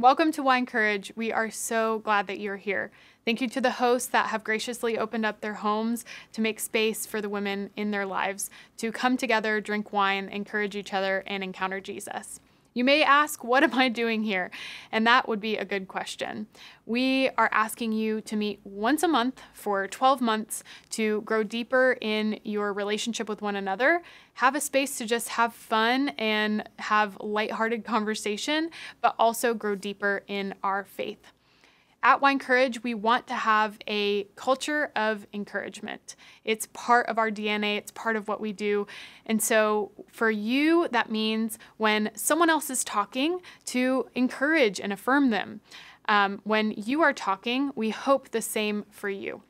Welcome to WineCourage. We are so glad that you're here. Thank you to the hosts that have graciously opened up their homes to make space for the women in their lives to come together, drink wine, encourage each other, and encounter Jesus. You may ask, what am I doing here? And that would be a good question. We are asking you to meet once a month for 12 months to grow deeper in your relationship with one another, have a space to just have fun and have lighthearted conversation, but also grow deeper in our faith. At WineCourage, we want to have a culture of encouragement. It's part of our DNA, it's part of what we do. And so for you, that means when someone else is talking, to encourage and affirm them. When you are talking, we hope the same for you.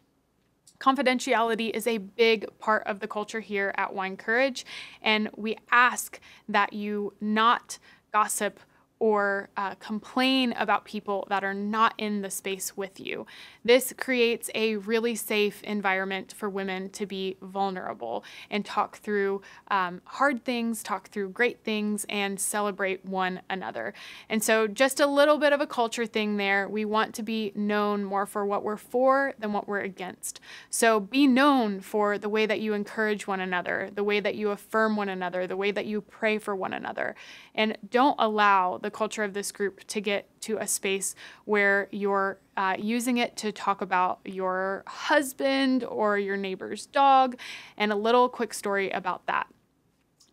Confidentiality is a big part of the culture here at WineCourage, and we ask that you not gossip or complain about people that are not in the space with you. This creates a really safe environment for women to be vulnerable and talk through hard things, talk through great things, and celebrate one another. And so just a little bit of a culture thing there. We want to be known more for what we're for than what we're against. So be known for the way that you encourage one another, the way that you affirm one another, the way that you pray for one another. And don't allow the culture of this group to get to a space where you're using it to talk about your husband or your neighbor's dog. And a little quick story about that.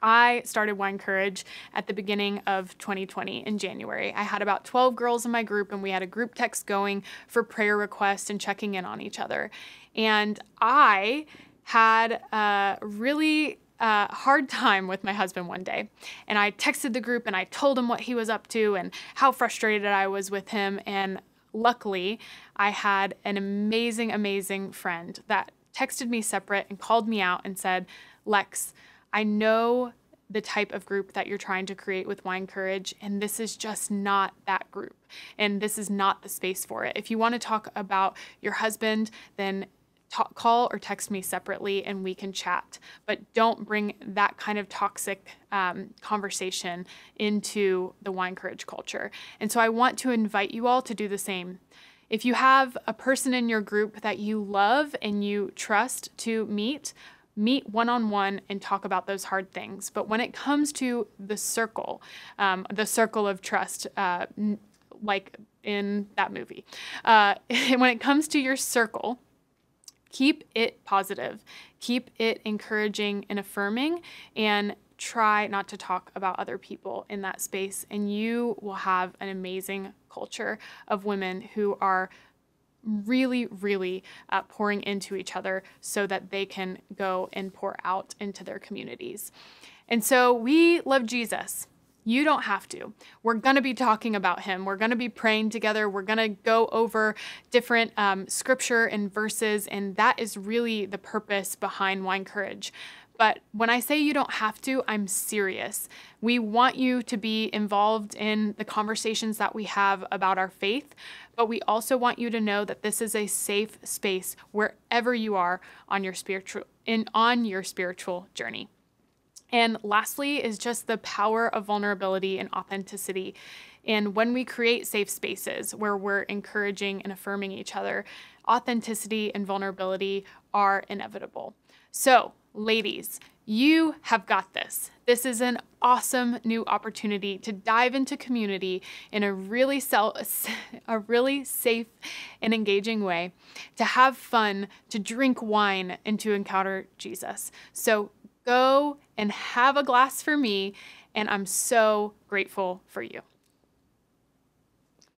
I started WineCourage at the beginning of 2020 in January. I had about 12 girls in my group, and we had a group text going for prayer requests and checking in on each other. And I had really hard time with my husband one day. And I texted the group and I told him what he was up to and how frustrated I was with him. And luckily, I had an amazing, amazing friend that texted me separate and called me out and said, Lex, I know the type of group that you're trying to create with WineCourage, and this is just not that group. And this is not the space for it. If you want to talk about your husband, then call or text me separately and we can chat, but don't bring that kind of toxic conversation into the WineCourage culture. And so I want to invite you all to do the same. If you have a person in your group that you love and you trust to meet one-on-one and talk about those hard things. But when it comes to the circle of trust, like in that movie, when it comes to your circle, keep it positive, keep it encouraging and affirming, and try not to talk about other people in that space. And you will have an amazing culture of women who are really, really pouring into each other so that they can go and pour out into their communities. And so we love Jesus. You don't have to. We're going to be talking about him. We're going to be praying together. We're going to go over different scripture and verses, and that is really the purpose behind WineCourage. But when I say you don't have to, I'm serious. We want you to be involved in the conversations that we have about our faith, but we also want you to know that this is a safe space wherever you are on your spiritual journey. And lastly is just the power of vulnerability and authenticity. And when we create safe spaces where we're encouraging and affirming each other, authenticity and vulnerability are inevitable. So, ladies, you have got this. This is an awesome new opportunity to dive into community in a really safe and engaging way, to have fun, to drink wine, and to encounter Jesus. So go and have a glass for me, and I'm so grateful for you.